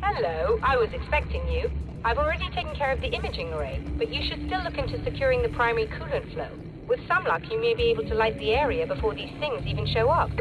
Hello, I was expecting you. I've already taken care of the imaging array, but you should still look into securing the primary coolant flow. With some luck, you may be able to light the area before these things even show up.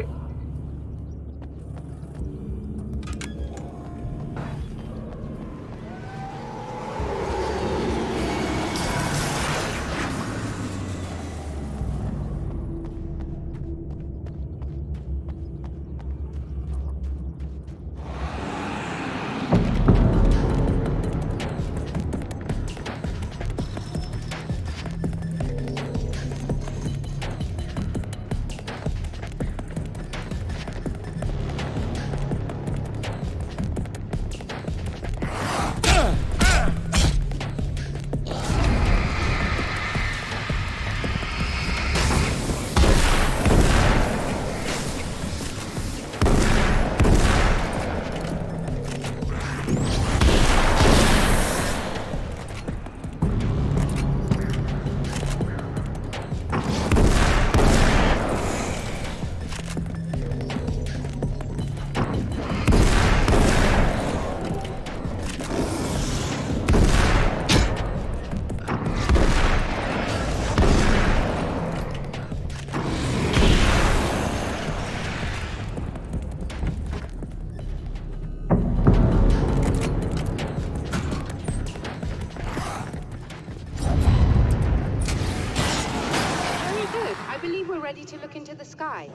Ready to look into the sky.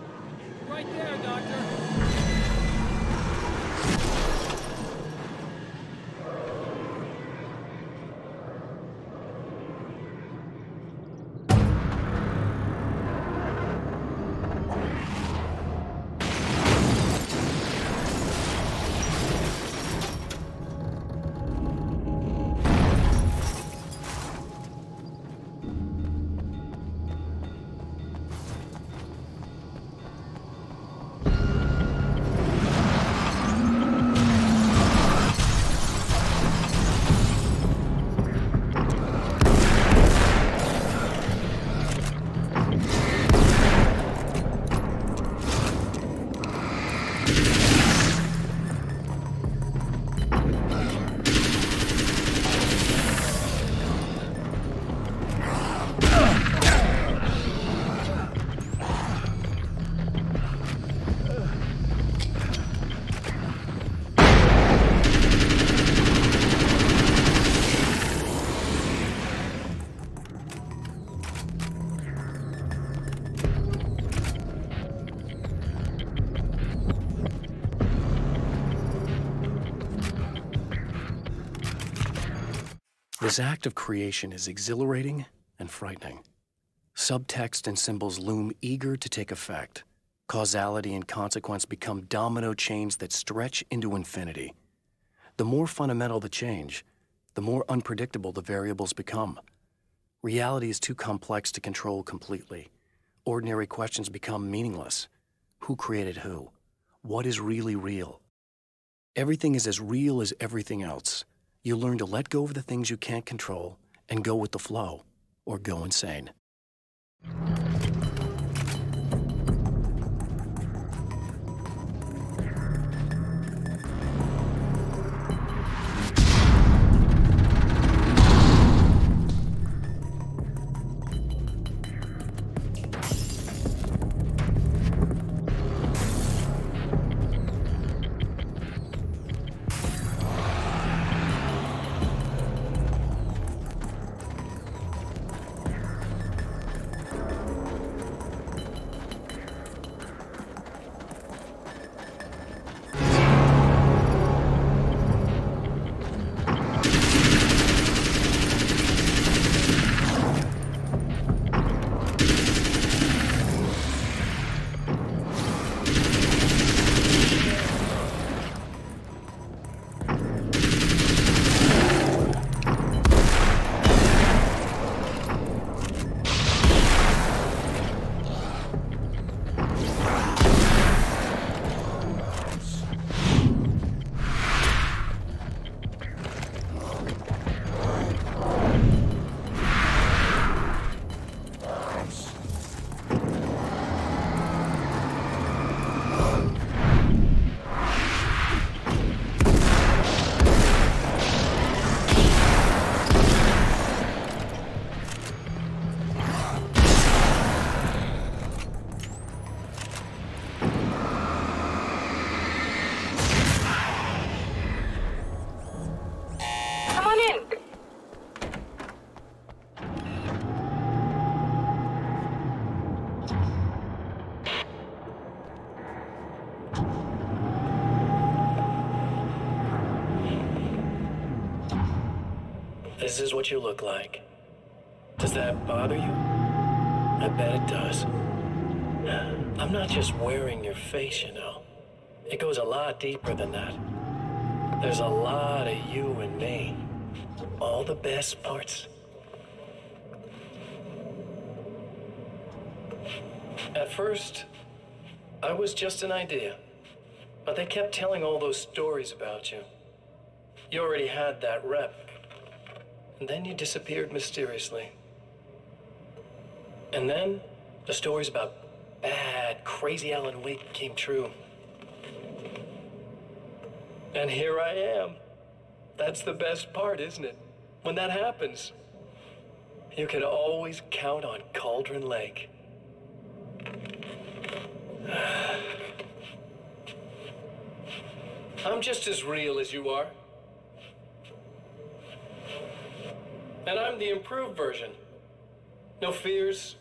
Right there, Doctor. This act of creation is exhilarating and frightening. Subtext and symbols loom eager to take effect. Causality and consequence become domino chains that stretch into infinity. The more fundamental the change, the more unpredictable the variables become. Reality is too complex to control completely. Ordinary questions become meaningless. Who created who? What is really real? Everything is as real as everything else. You learn to let go of the things you can't control and go with the flow, or go insane. This is what you look like. Does that bother you? I bet it does. I'm not just wearing your face, you know. It goes a lot deeper than that. There's a lot of you and me. All the best parts. At first, I was just an idea. But they kept telling all those stories about you. You already had that rep. And then you disappeared mysteriously. And then, the stories about bad, crazy Alan Wake came true. And here I am. That's the best part, isn't it? When that happens, you can always count on Cauldron Lake. I'm just as real as you are. And I'm the improved version. No fears,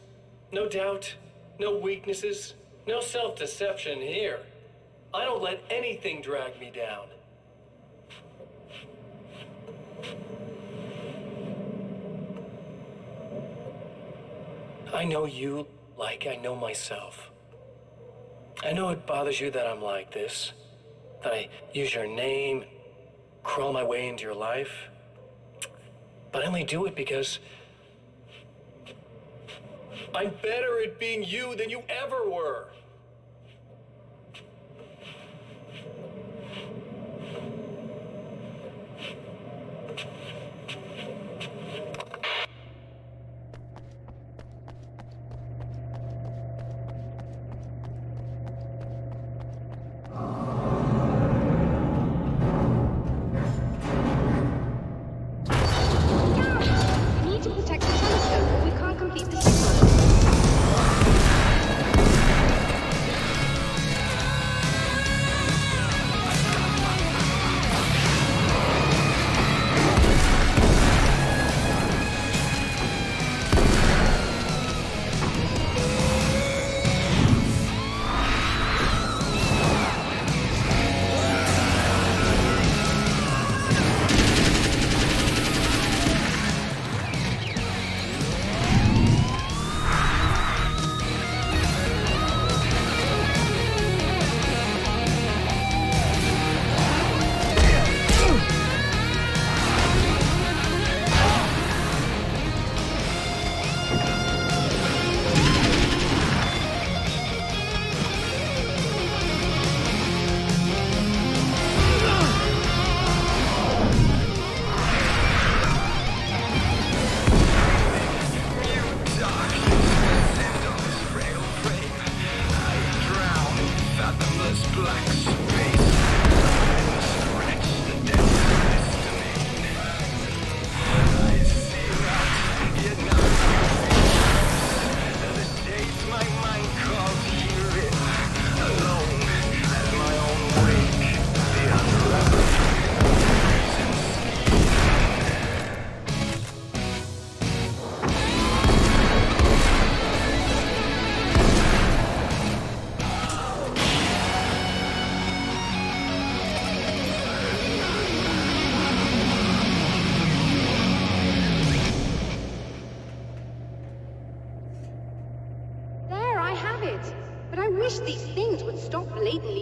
no doubt, no weaknesses, no self-deception here. I don't let anything drag me down. I know you like I know myself. I know it bothers you that I'm like this, that I use your name, crawl my way into your life. But I only do it because I'm better at being you than you ever were.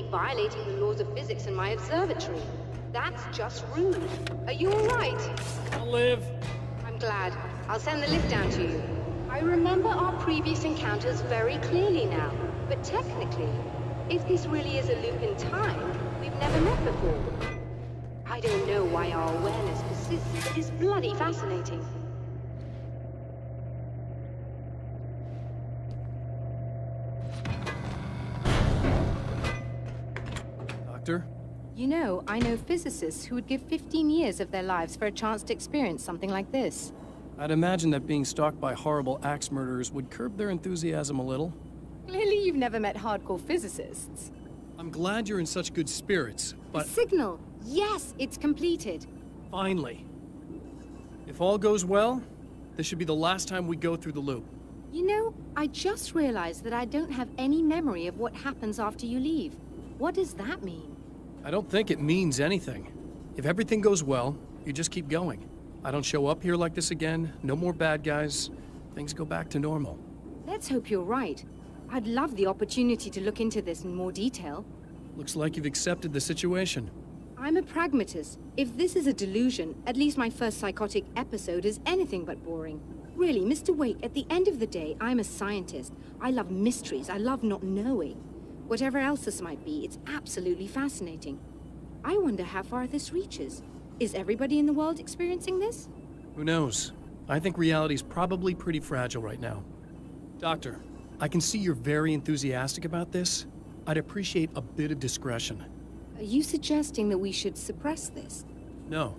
Violating the laws of physics in my observatory. That's just rude. Are you all right? I'll live. I'm glad. I'll send the lift down to you. I remember our previous encounters very clearly now, but technically, if this really is a loop in time, we've never met before. I don't know why our awareness persists, but it's bloody fascinating. Doctor? You know, I know physicists who would give 15 years of their lives for a chance to experience something like this. I'd imagine that being stalked by horrible axe murderers would curb their enthusiasm a little. Clearly you've never met hardcore physicists. I'm glad you're in such good spirits, but... The signal! Yes, it's completed. Finally. If all goes well, this should be the last time we go through the loop. You know, I just realized that I don't have any memory of what happens after you leave. What does that mean? I don't think it means anything. If everything goes well, you just keep going. I don't show up here like this again, no more bad guys, things go back to normal. Let's hope you're right. I'd love the opportunity to look into this in more detail. Looks like you've accepted the situation. I'm a pragmatist. If this is a delusion, at least my first psychotic episode is anything but boring. Really, Mr. Wake, at the end of the day, I'm a scientist. I love mysteries. I love not knowing. Whatever else this might be, it's absolutely fascinating. I wonder how far this reaches. Is everybody in the world experiencing this? Who knows? I think reality's probably pretty fragile right now. Doctor, I can see you're very enthusiastic about this. I'd appreciate a bit of discretion. Are you suggesting that we should suppress this? No.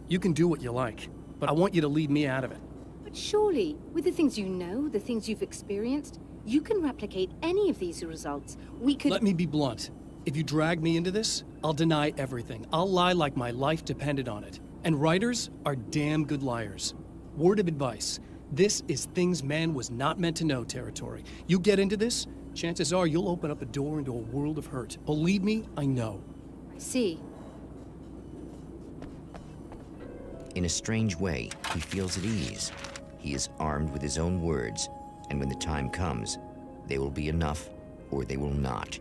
You can do what you like, but I want you to leave me out of it. But surely, with the things you know, the things you've experienced, you can replicate any of these results. We could— Let me be blunt. If you drag me into this, I'll deny everything. I'll lie like my life depended on it. And writers are damn good liars. Word of advice. This is things man was not meant to know territory. You get into this, chances are you'll open up a door into a world of hurt. Believe me, I know. I see. In a strange way, he feels at ease. He is armed with his own words, and when the time comes, they will be enough or they will not.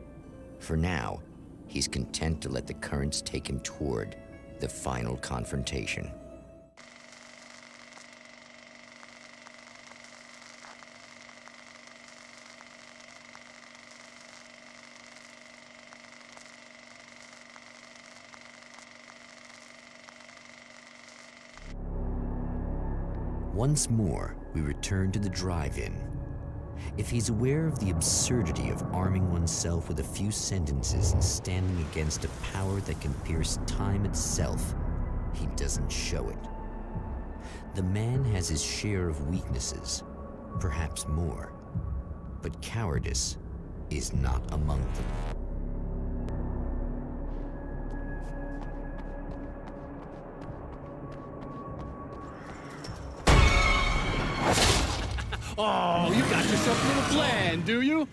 For now, he's content to let the currents take him toward the final confrontation. Once more, we return to the drive-in. If he's aware of the absurdity of arming oneself with a few sentences and standing against a power that can pierce time itself, he doesn't show it. The man has his share of weaknesses, perhaps more, but cowardice is not among them. Oh, you got yourself a little plan, do you?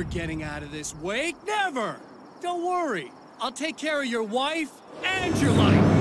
never getting out of this, Wake. Never! Don't worry. I'll take care of your wife and your life.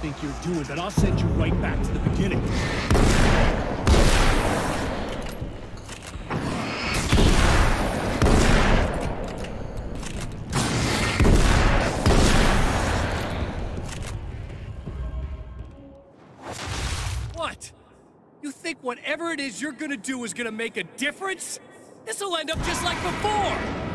Think you're doing, but I'll send you right back to the beginning. What? You think whatever it is you're gonna do is gonna make a difference? This'll end up just like before!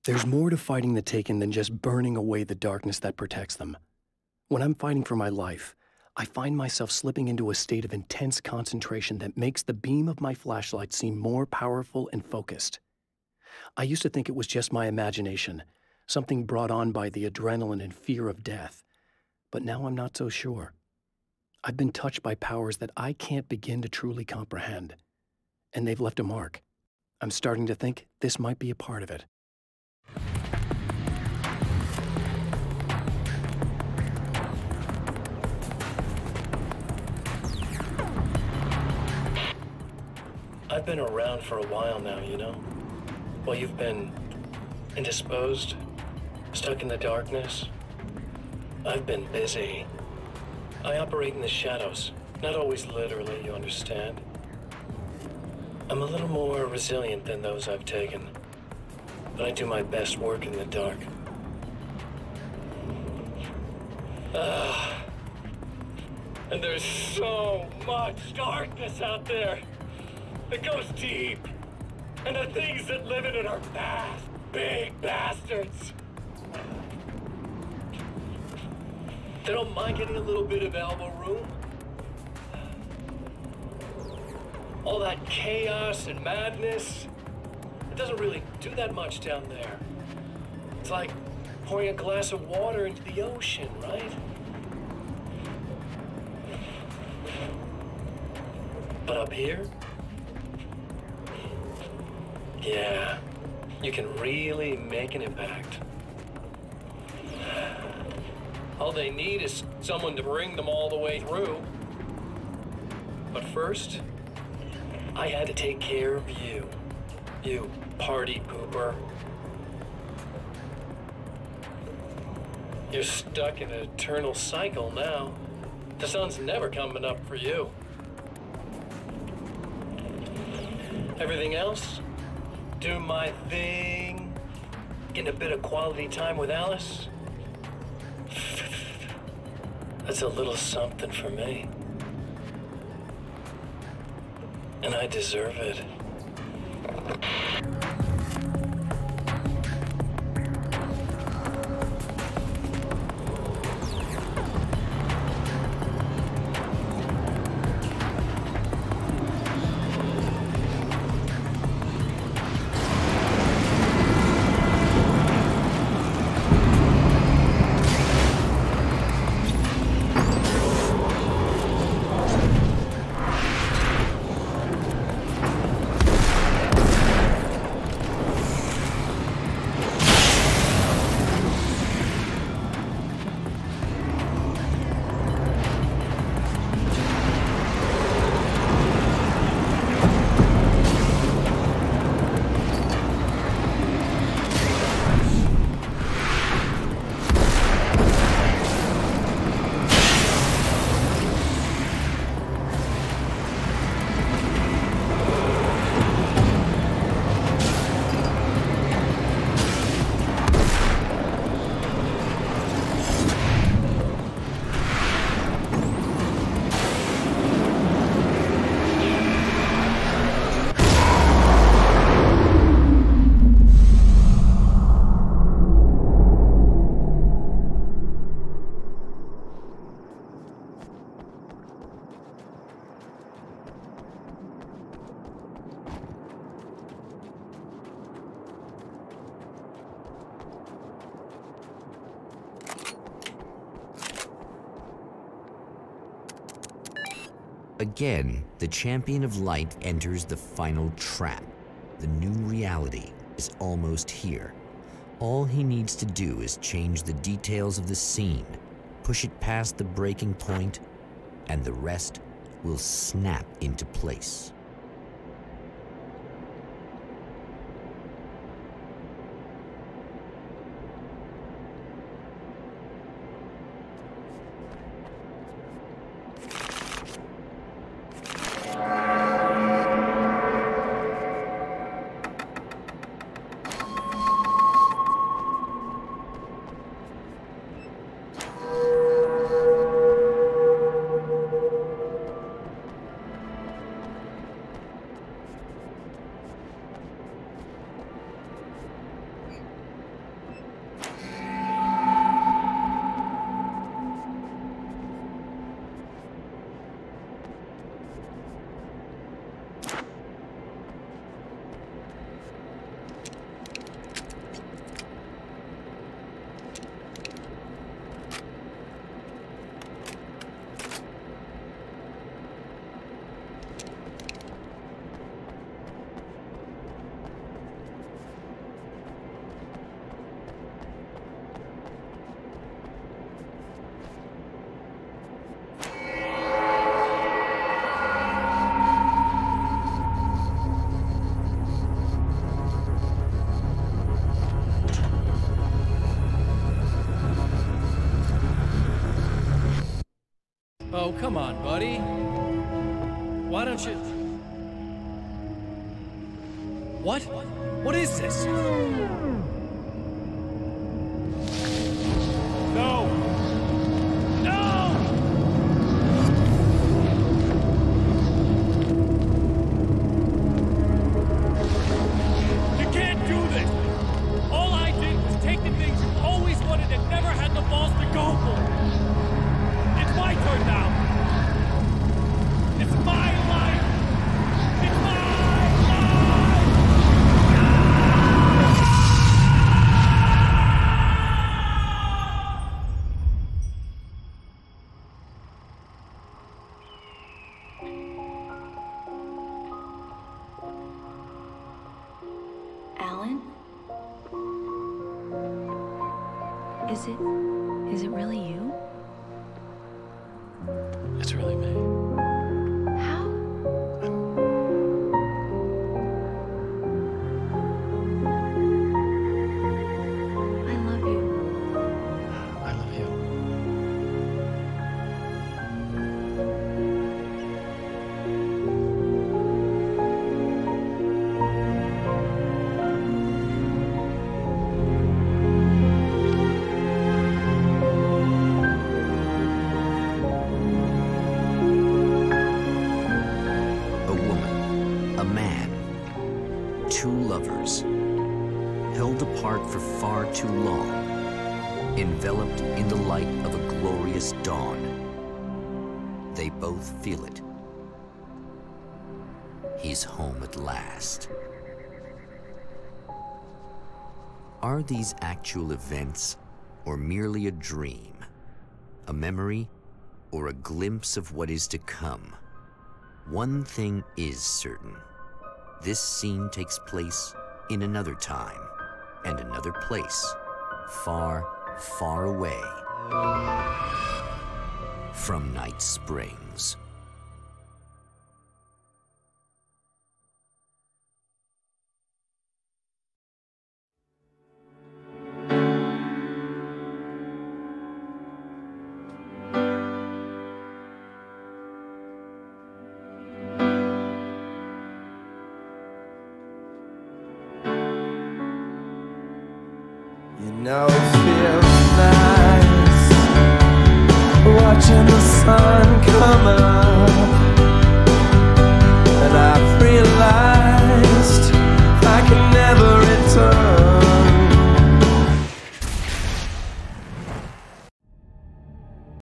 There's more to fighting the Taken than just burning away the darkness that protects them. When I'm fighting for my life, I find myself slipping into a state of intense concentration that makes the beam of my flashlight seem more powerful and focused. I used to think it was just my imagination, something brought on by the adrenaline and fear of death, but now I'm not so sure. I've been touched by powers that I can't begin to truly comprehend, and they've left a mark. I'm starting to think this might be a part of it. I've been around for a while now, you know? While you've been indisposed, stuck in the darkness, I've been busy. I operate in the shadows, not always literally, you understand? I'm a little more resilient than those I've taken, but I do my best work in the dark. And there's so much darkness out there that goes deep. And the things that live in it are vast, big bastards. They don't mind getting a little bit of elbow room. All that chaos and madness, it doesn't really do that much down there. It's like pouring a glass of water into the ocean, right? But up here, yeah, you can really make an impact. All they need is someone to bring them all the way through. But first, I had to take care of you. You party pooper. You're stuck in an eternal cycle now. The sun's never coming up for you. Everything else? Do my thing. Getting a bit of quality time with Alice. That's a little something for me. And I deserve it. Again, the Champion of Light enters the final trap. The new reality is almost here. All he needs to do is change the details of the scene, push it past the breaking point, and the rest will snap into place. Oh, come on, buddy. Why don't you... What? What is this? No! No! Is it really you? It's really me. How? I love you. I love you. Two lovers, held apart for far too long, enveloped in the light of a glorious dawn. They both feel it. He's home at last. Are these actual events, or merely a dream? A memory, or a glimpse of what is to come? One thing is certain. This scene takes place in another time and another place, far, far away from Night Springs. You know it feels nice watching the sun come up.